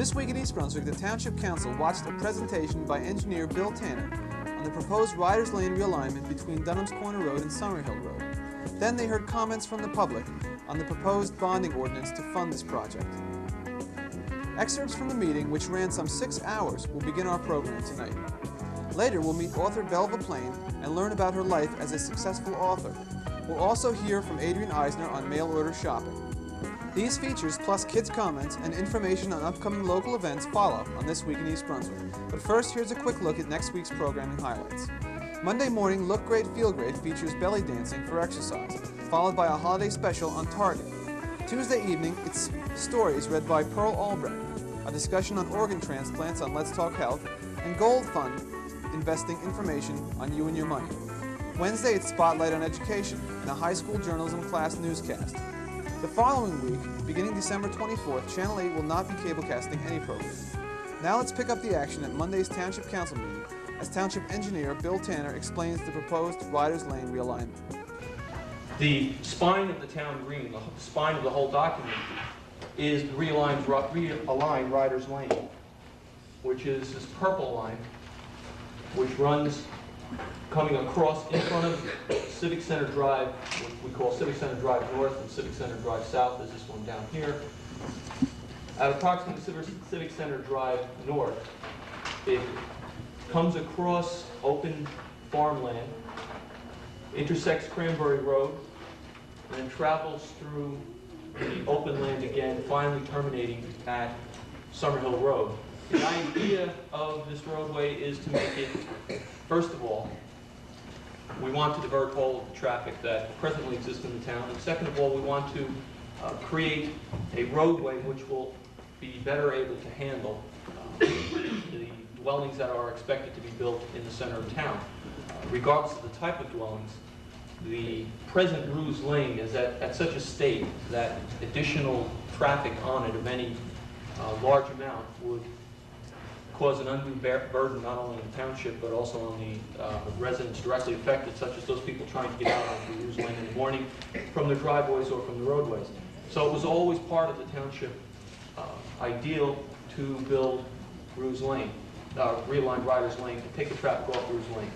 This week in East Brunswick, the Township Council watched a presentation by engineer Bill Tanner on the proposed Ryders Lane realignment between Dunham's Corner Road and Summerhill Road. Then they heard comments from the public on the proposed bonding ordinance to fund this project. Excerpts from the meeting, which ran some 6 hours, will begin our program tonight. Later, we'll meet author Belva Plain and learn about her life as a successful author. We'll also hear from Adrian Eisner on mail-order shopping. These features, plus kids' comments and information on upcoming local events, follow on This Week in East Brunswick. But first, here's a quick look at next week's programming highlights. Monday morning, Look Great, Feel Great features belly dancing for exercise, followed by a holiday special on Target. Tuesday evening, it's stories read by Pearl Albrecht, a discussion on organ transplants on Let's Talk Health, and Gold Fund investing information on you and your money. Wednesday, it's Spotlight on Education and a high school journalism class newscast. The following week, beginning December 24th, Channel 8 will not be cablecasting any program. Now let's pick up the action at Monday's Township Council meeting as Township Engineer Bill Tanner explains the proposed Ryders Lane realignment. The spine of the town green, the spine of the whole document, is the realigned Ryders Lane, which is this purple line, which runs coming across in front of Civic Center Drive, which we call Civic Center Drive North and Civic Center Drive South, is this one down here. At approximately Civic Center Drive North, it comes across open farmland, intersects Cranberry Road, and then travels through the open land again, finally terminating at Summerhill Road. The idea of this roadway is to make it, first of all, we want to divert all of the traffic that presently exists in the town, and second of all, we want to create a roadway which will be better able to handle the dwellings that are expected to be built in the center of town. Regardless of the type of dwellings, the present Ruse Lane is at such a state that additional traffic on it of any large amount would cause an undue burden not only on the township but also on the residents directly affected, such as those people trying to get out onto Ruse Lane in the morning from the driveways or from the roadways. So it was always part of the township ideal to build Ruse Lane, realign Ryders Lane, to take the traffic off Ruse Lane.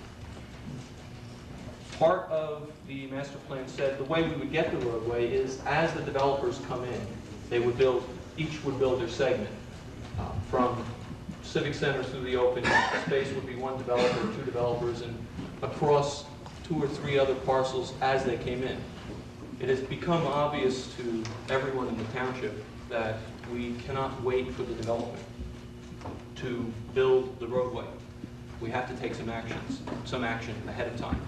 Part of the master plan said the way we would get the roadway is as the developers come in, they would build, each would build their segment. From Civic Center through the open space would be one developer, two developers, and across 2 or 3 other parcels as they came in. It has become obvious to everyone in the township that we cannot wait for the development to build the roadway. We have to take some action ahead of time.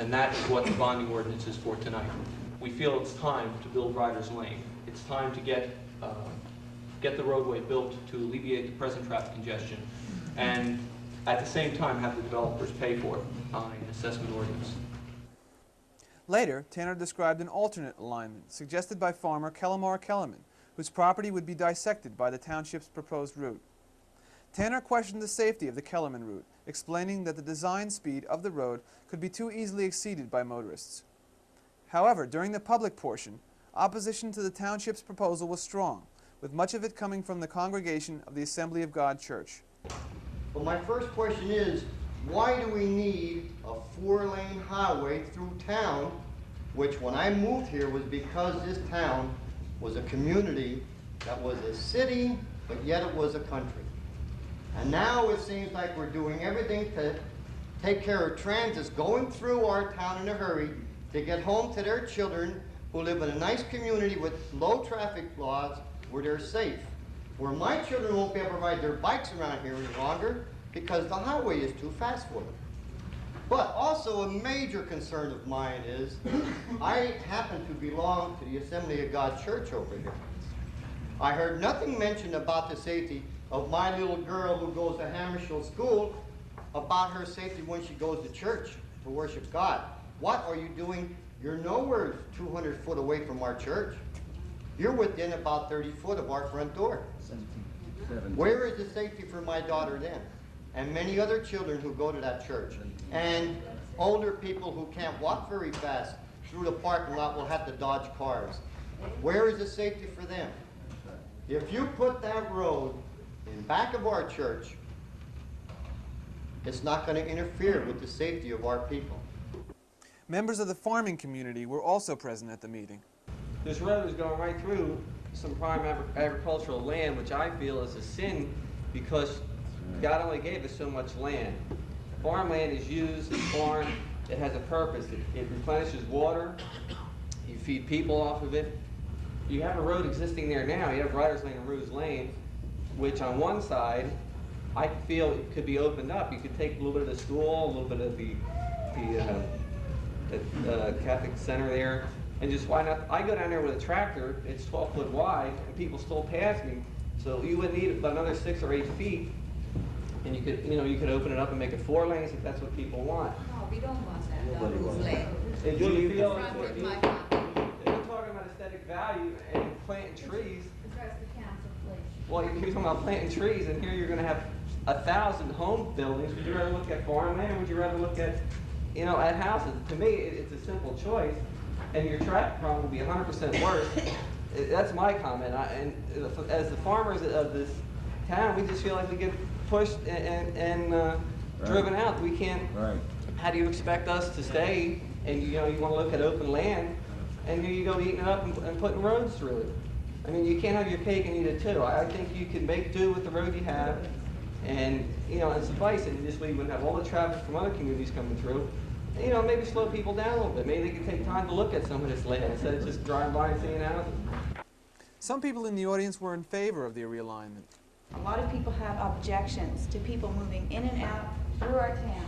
And that is what the bonding ordinance is for tonight. We feel it's time to build Ryders Lane. It's time to get the roadway built to alleviate the present traffic congestion, and at the same time have the developers pay for it on an assessment ordinance. Later, Tanner described an alternate alignment suggested by farmer Kellamar Kellerman, whose property would be dissected by the township's proposed route. Tanner questioned the safety of the Kellerman route, explaining that the design speed of the road could be too easily exceeded by motorists. However, during the public portion, opposition to the township's proposal was strong, with much of it coming from the congregation of the Assembly of God Church. Well, my first question is, why do we need a 4-lane highway through town, which when I moved here was because this town was a community that was a city, but yet it was a country. And now it seems like we're doing everything to take care of transits going through our town in a hurry to get home to their children who live in a nice community with low traffic laws where they're safe. Where my children won't be able to ride their bikes around here any longer because the highway is too fast for them. But also a major concern of mine is I happen to belong to the Assembly of God Church over here. I heard nothing mentioned about the safety of my little girl who goes to Hammershill School, about her safety when she goes to church to worship God. What are you doing? You're nowhere 200 foot away from our church. You're within about 30 foot of our front door. Where is the safety for my daughter then? And many other children who go to that church. And older people who can't walk very fast through the parking lot will have to dodge cars. Where is the safety for them? If you put that road in back of our church, it's not going to interfere with the safety of our people. Members of the farming community were also present at the meeting. This road is going right through some prime agricultural land, which I feel is a sin because God only gave us so much land. Farmland is used, it's farmed, it has a purpose. It replenishes water, you feed people off of it. You have a road existing there now, you have Ryders Lane and Ruse Lane, which on one side, I feel it could be opened up. You could take a little bit of the school, a little bit of the Catholic center there, and just why not? I go down there with a tractor, it's 12 foot wide, and people still pass me, so you would need about another 6 or 8 feet, and you could open it up and make it 4 lanes if that's what people want. No, we don't want that. Ruse Lane. And do you feel Front with my we're talking about aesthetic value and planting trees? Address the council, please. Well, you're talking about planting trees, and here you're going to have 1,000 home buildings. Would you rather look at farmland, or would you rather look at, at houses? To me, it's a simple choice, and your traffic problem will be 100% worse. That's my comment. And as the farmers of this town, we just feel like we get pushed and driven out. We can't. Right. How do you expect us to stay? And you want to look at open land, and you go eating it up and putting roads through it. I mean, you can't have your cake and eat it too. I think you can make do with the road you have, and and suffice it. And this way, you wouldn't have all the traffic from other communities coming through. And, maybe slow people down a little bit. Maybe they can take time to look at some of this land instead of just driving by and seeing houses. Some people in the audience were in favor of the realignment. A lot of people have objections to people moving in and out through our town.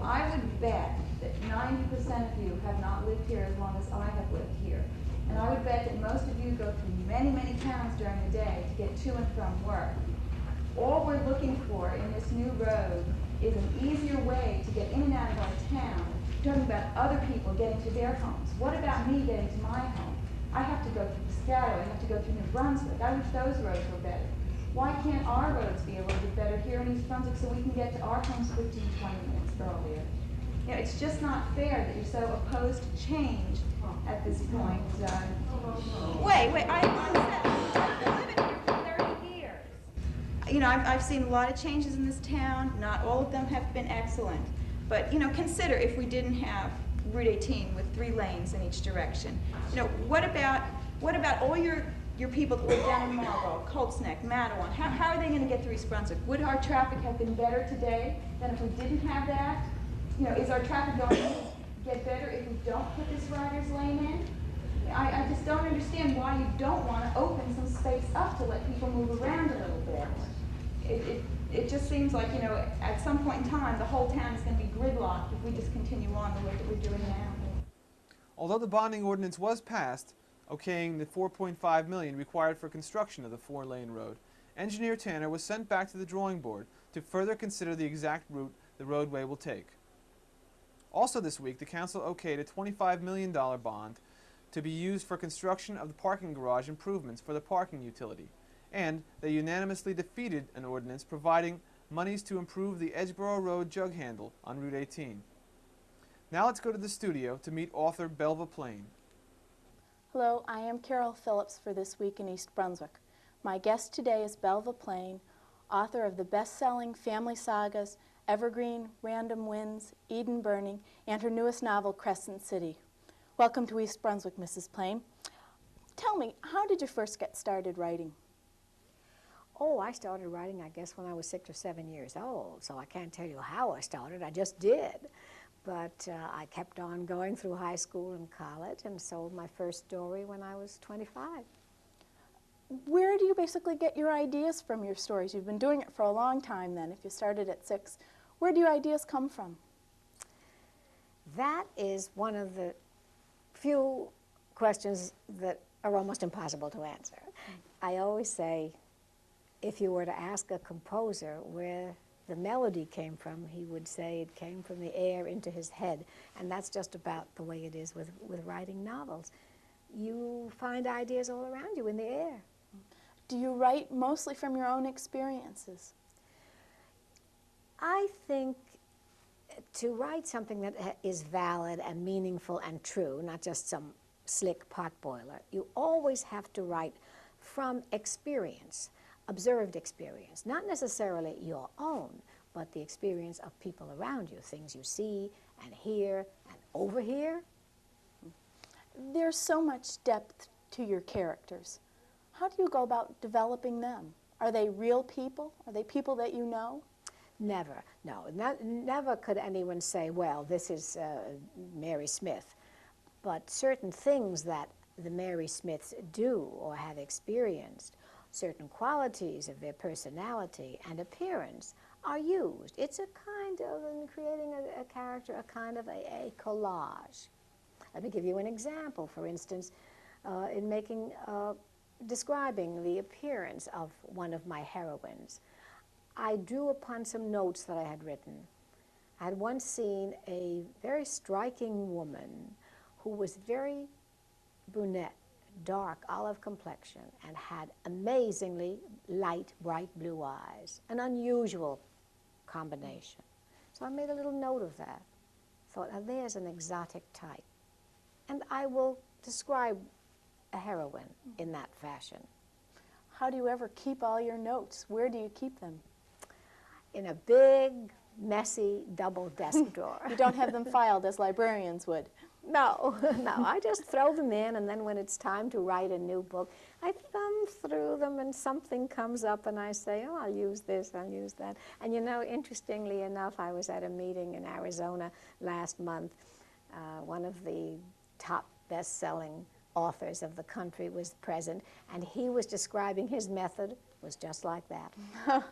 I would bet that 90% of you have not lived here as long as I have lived here. And I would bet that most of you go through many, many towns during the day to get to and from work. All we're looking for in this new road is an easier way to get in and out of our town. We're talking about other people getting to their homes. What about me getting to my home? I have to go through Piscataway, I have to go through New Brunswick. I wish those roads were better. Why can't our roads be a little bit better here in East Brunswick so we can get to our homes 15, 20 minutes earlier? It's just not fair that you're so opposed to change at this point. Wait, I've been living here for 30 years. I've seen a lot of changes in this town. Not all of them have been excellent. But, consider if we didn't have Route 18 with 3 lanes in each direction. What about all your people that live down in Marlborough, Colts Neck, Mattawan? How are they going to get through East Brunswick? Would our traffic have been better today than if we didn't have that? Is our traffic going to get better if we don't put this Ryders Lane in? I just don't understand why you don't want to open some space up to let people move around a little bit. It just seems like, at some point in time, the whole town is going to be gridlocked if we just continue on the way that we're doing now. Although the bonding ordinance was passed, okaying the $4.5 million required for construction of the 4-lane road, Engineer Tanner was sent back to the drawing board to further consider the exact route the roadway will take. Also this week, the council okayed a $25 million bond to be used for construction of the parking garage improvements for the parking utility, and they unanimously defeated an ordinance providing monies to improve the Edgeboro Road jug handle on Route 18. Now let's go to the studio to meet author Belva Plain. Hello, I am Carol Phillips for This Week in East Brunswick. My guest today is Belva Plain, author of the best-selling family sagas Evergreen, Random Winds, Eden Burning, and her newest novel, Crescent City. Welcome to East Brunswick, Mrs. Plain. Tell me, how did you first get started writing? Oh, I started writing, I guess, when I was 6 or 7 years old, so I can't tell you how I started. I just did. But I kept on going through high school and college and sold my first story when I was 25. Where do you basically get your ideas from your stories? You've been doing it for a long time then, if you started at 6. Where do your ideas come from? That is one of the few questions that are almost impossible to answer. I always say, if you were to ask a composer where the melody came from, he would say it came from the air into his head. And that's just about the way it is with writing novels. You find ideas all around you in the air. Do you write mostly from your own experiences? I think to write something that is valid and meaningful and true, not just some slick potboiler, you always have to write from experience, observed experience, not necessarily your own, but the experience of people around you, things you see and hear and overhear. There's so much depth to your characters. How do you go about developing them? Are they real people? Are they people that you know? Never, no. Never could anyone say, well, this is Mary Smith. But certain things that the Mary Smiths do or have experienced, certain qualities of their personality and appearance are used. It's a kind of, in creating a character, a kind of a collage. Let me give you an example. For instance, in describing the appearance of one of my heroines, I drew upon some notes that I had written. I had once seen a very striking woman who was very brunette, dark olive complexion, and had amazingly light, bright blue eyes, an unusual combination. So I made a little note of that. Thought, now there's an exotic type. And I will describe a heroine in that fashion. How do you ever keep all your notes? Where do you keep them? In a big, messy, double desk drawer. You don't have them filed as librarians would? No, no, I just throw them in, and then when it's time to write a new book, I thumb through them and something comes up and I say, oh, I'll use this, I'll use that. And you know, interestingly enough, I was at a meeting in Arizona last month. One of the top best-selling authors of the country was present, and he was describing his method. It was just like that.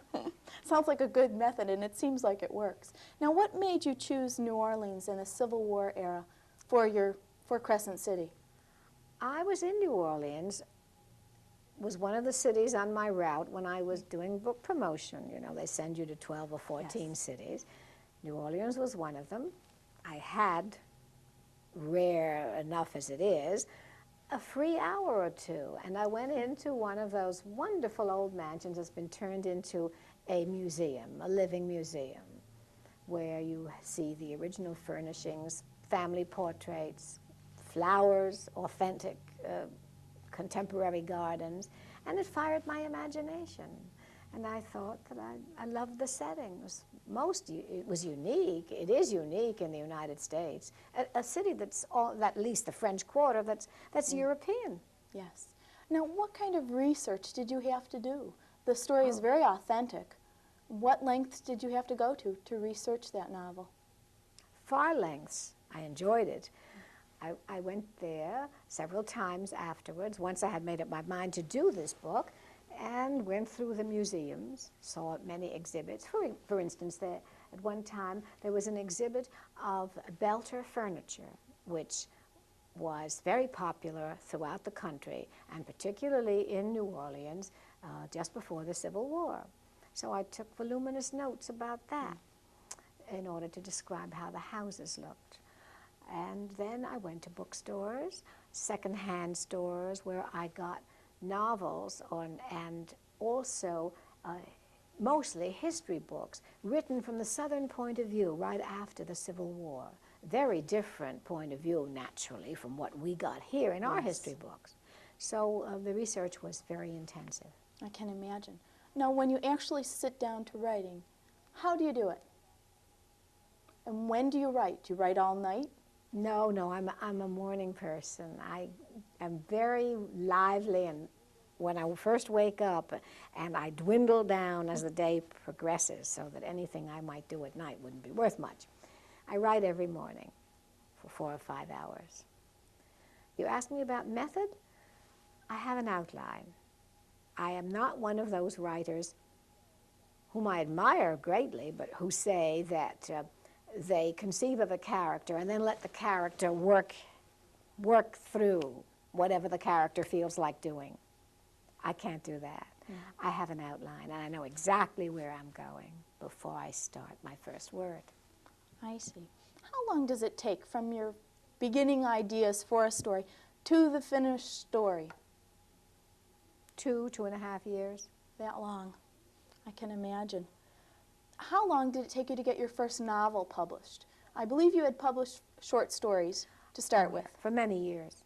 Sounds like a good method, and it seems like it works. Now, what made you choose New Orleans in the Civil War era for Crescent City? I was in New Orleans, was one of the cities on my route when I was doing book promotion. You know, they send you to 12 or 14 cities. New Orleans was one of them. I had, rare enough as it is, a free hour or two, and I went into one of those wonderful old mansions that's been turned into a museum, a living museum, where you see the original furnishings, family portraits, flowers, authentic contemporary gardens, and it fired my imagination. And I thought that I loved the setting. It was unique. It is unique in the United States. A city that's at least the French Quarter, that's European. Yes. Now, what kind of research did you have to do? The story is very authentic. What lengths did you have to go to research that novel? Far lengths. I enjoyed it. I went there several times afterwards, once I had made up my mind to do this book, and went through the museums, saw many exhibits. For instance, at one time there was an exhibit of Belter furniture, which was very popular throughout the country, and particularly in New Orleans just before the Civil War. So I took voluminous notes about that in order to describe how the houses looked. And then I went to bookstores, secondhand stores, where I got novels and also mostly history books written from the Southern point of view right after the Civil War. Very different point of view, naturally, from what we got here in our history books. So the research was very intensive. I can imagine. Now, when you actually sit down to writing, how do you do it? And when do you write? Do you write all night? No, I'm a morning person. I am very lively, and when I first wake up, and I dwindle down as the day progresses, so that anything I might do at night wouldn't be worth much. I write every morning for 4 or 5 hours. You ask me about method? I have an outline. I am not one of those writers whom I admire greatly, but who say that they conceive of a character and then let the character work through whatever the character feels like doing. I can't do that. I have an outline, and I know exactly where I'm going before I start my first word. I see. How long does it take from your beginning ideas for a story to the finished story? 2.5 years. That long. I can imagine. How long did it take you to get your first novel published? I believe you had published short stories to start with. For many years.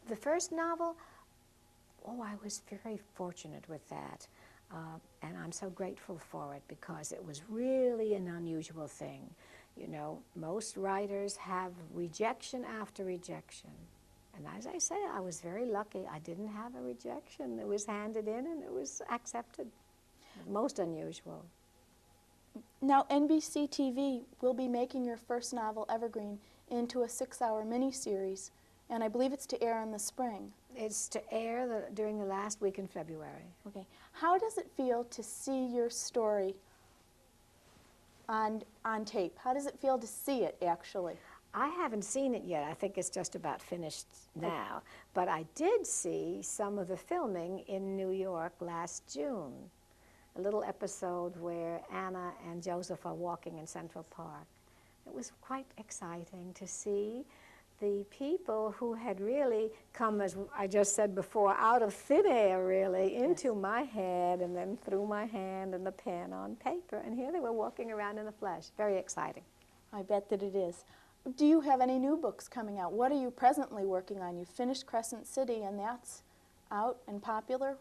The first novel, Oh, I was very fortunate with that. And I'm so grateful for it because it was really an unusual thing. You know, most writers have rejection after rejection. And as I say, I was very lucky. I didn't have a rejection. It was handed in and it was accepted. Most unusual. Now, NBC TV will be making your first novel, Evergreen, into a 6-hour miniseries, and I believe it's to air in the spring. It's to air during the last week in February. Okay. How does it feel to see your story on tape? How does it feel to see it, actually? I haven't seen it yet. I think it's just about finished now. But I did see some of the filming in New York last June. A little episode where Anna and Joseph are walking in Central Park. It was quite exciting to see the people who had really come, as I just said before, out of thin air, really, into my head and then through my hand and the pen on paper. And here they were walking around in the flesh. Very exciting. I bet that it is. Do you have any new books coming out? What are you presently working on? You finished Crescent City, and that's out and popular.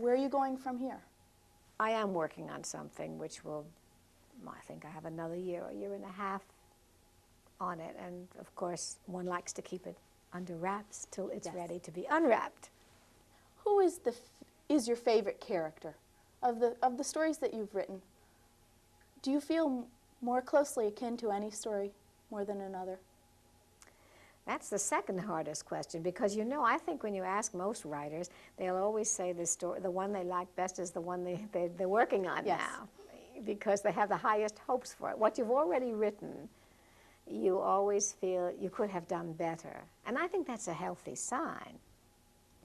Where are you going from here? I am working on something which will, I think I have another year or year and a half on it. And of course, one likes to keep it under wraps till it's ready to be unwrapped. Who is your favorite character of the stories that you've written? Do you feel more closely akin to any story more than another? That's the second hardest question because, you know, I think when you ask most writers, they'll always say the one they like best is the one they're working on now because they have the highest hopes for it. What you've already written, you always feel you could have done better. And I think that's a healthy sign,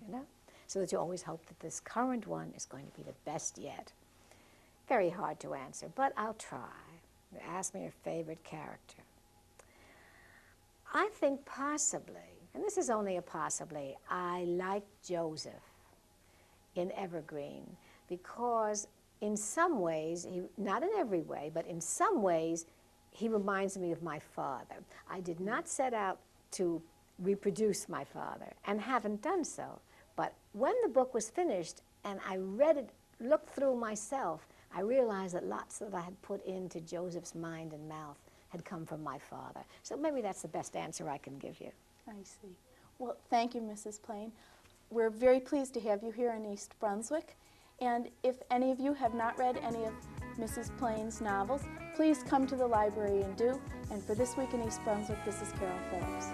you know, so that you always hope that this current one is going to be the best yet. Very hard to answer, but I'll try. You ask me your favorite character. I think possibly, and this is only a possibly, I like Joseph in Evergreen because in some ways, not in every way, but in some ways, he reminds me of my father. I did not set out to reproduce my father and haven't done so. But when the book was finished and I read it, looked through myself, I realized that lots that I had put into Joseph's mind and mouth had come from my father. So maybe that's the best answer I can give you. I see. Well, thank you, Mrs. Plain. We're very pleased to have you here in East Brunswick. And if any of you have not read any of Mrs. Plain's novels, please come to the library and do. And for This Week in East Brunswick, this is Carol Phillips.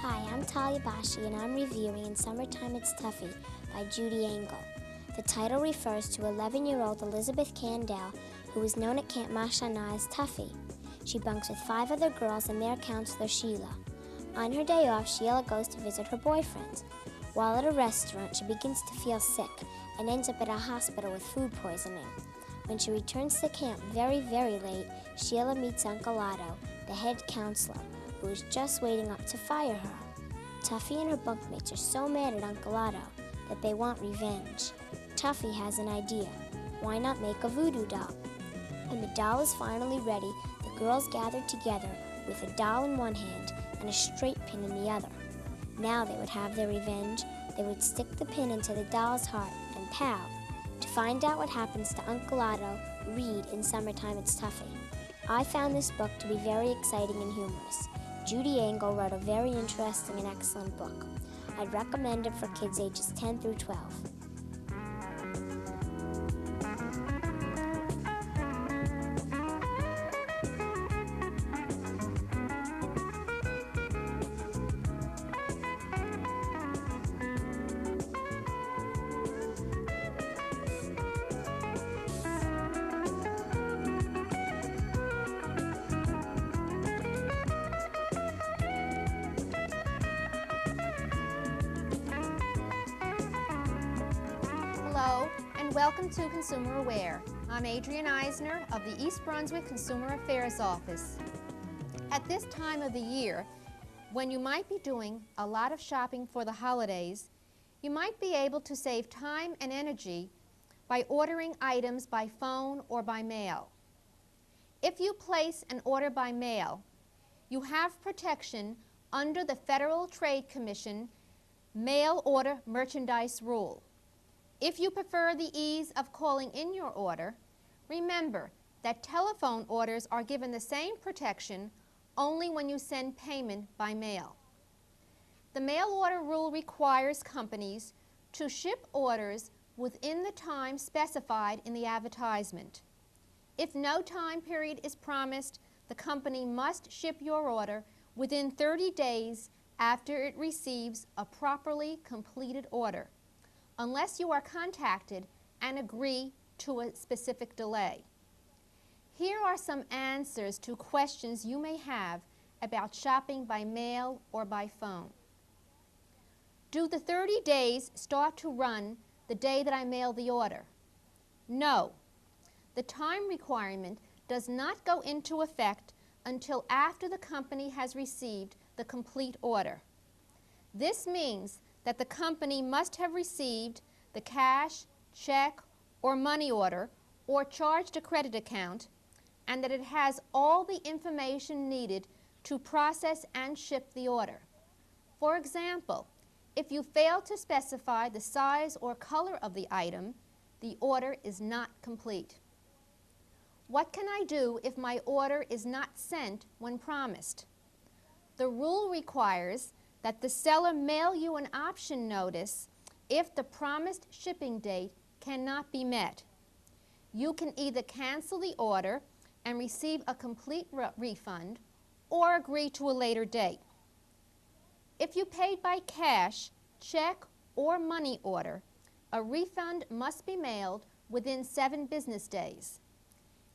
Hi, I'm Talia Bashi, and I'm reviewing In Summertime It's Tuffy by Judy Engel. The title refers to 11-year-old Elizabeth Candell, who is known at Camp Mashana as Tuffy. She bunks with 5 other girls and their counselor, Sheila. On her day off, Sheila goes to visit her boyfriend. While at a restaurant, she begins to feel sick and ends up at a hospital with food poisoning. When she returns to camp very, very late, Sheila meets Uncle Otto, the head counselor, who is just waiting up to fire her. Tuffy and her bunkmates are so mad at Uncle Otto that they want revenge. Tuffy has an idea. Why not make a voodoo doll? When the doll is finally ready, the girls gather together with a doll in one hand and a straight pin in the other. Now they would have their revenge. They would stick the pin into the doll's heart and pow. To find out what happens to Uncle Otto, read In Summertime It's Tuffy. I found this book to be very exciting and humorous. Judy Engel wrote a very interesting and excellent book. I'd recommend it for kids ages 10 through 12. Hello, and welcome to Consumer Aware. I'm Adrienne Eisner of the East Brunswick Consumer Affairs Office. At this time of the year, when you might be doing a lot of shopping for the holidays, you might be able to save time and energy by ordering items by phone or by mail. If you place an order by mail, you have protection under the Federal Trade Commission mail order merchandise rule. If you prefer the ease of calling in your order, remember that telephone orders are given the same protection only when you send payment by mail. The mail order rule requires companies to ship orders within the time specified in the advertisement. If no time period is promised, the company must ship your order within 30 days after it receives a properly completed order, unless you are contacted and agree to a specific delay. Here are some answers to questions you may have about shopping by mail or by phone. Do the 30 days start to run the day that I mail the order? No. The time requirement does not go into effect until after the company has received the complete order. This means that the company must have received the cash, check, or money order, or charged a credit account, and that it has all the information needed to process and ship the order. For example, if you fail to specify the size or color of the item, the order is not complete. What can I do if my order is not sent when promised? The rule requires that the seller mail you an option notice if the promised shipping date cannot be met. You can either cancel the order and receive a complete refund or agree to a later date. If you paid by cash, check, or money order, a refund must be mailed within 7 business days.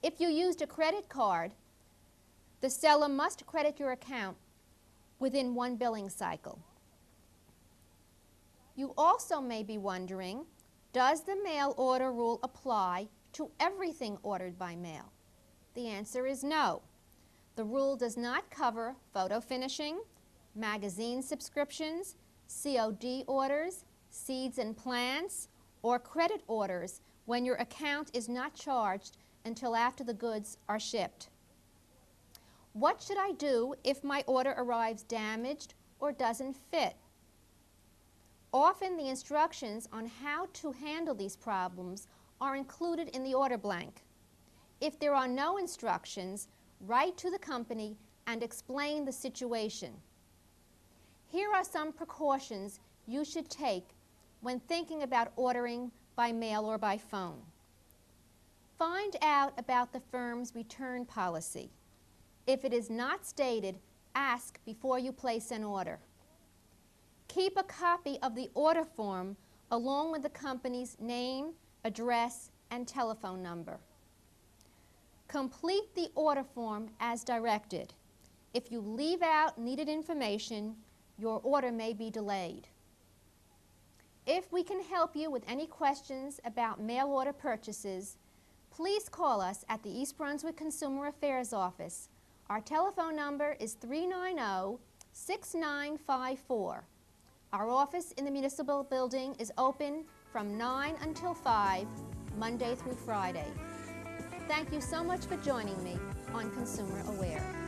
If you used a credit card, the seller must credit your account within 1 billing cycle. You also may be wondering, does the mail order rule apply to everything ordered by mail? The answer is no. The rule does not cover photo finishing, magazine subscriptions, COD orders, seeds and plants, or credit orders when your account is not charged until after the goods are shipped. What should I do if my order arrives damaged or doesn't fit? Often the instructions on how to handle these problems are included in the order blank. If there are no instructions, write to the company and explain the situation. Here are some precautions you should take when thinking about ordering by mail or by phone. Find out about the firm's return policy. If it is not stated, ask before you place an order. Keep a copy of the order form along with the company's name, address, and telephone number. Complete the order form as directed. If you leave out needed information, your order may be delayed. If we can help you with any questions about mail order purchases, please call us at the East Brunswick Consumer Affairs Office. Our telephone number is 390-6954. Our office in the municipal building is open from 9 until 5, Monday through Friday. Thank you so much for joining me on Consumer Aware.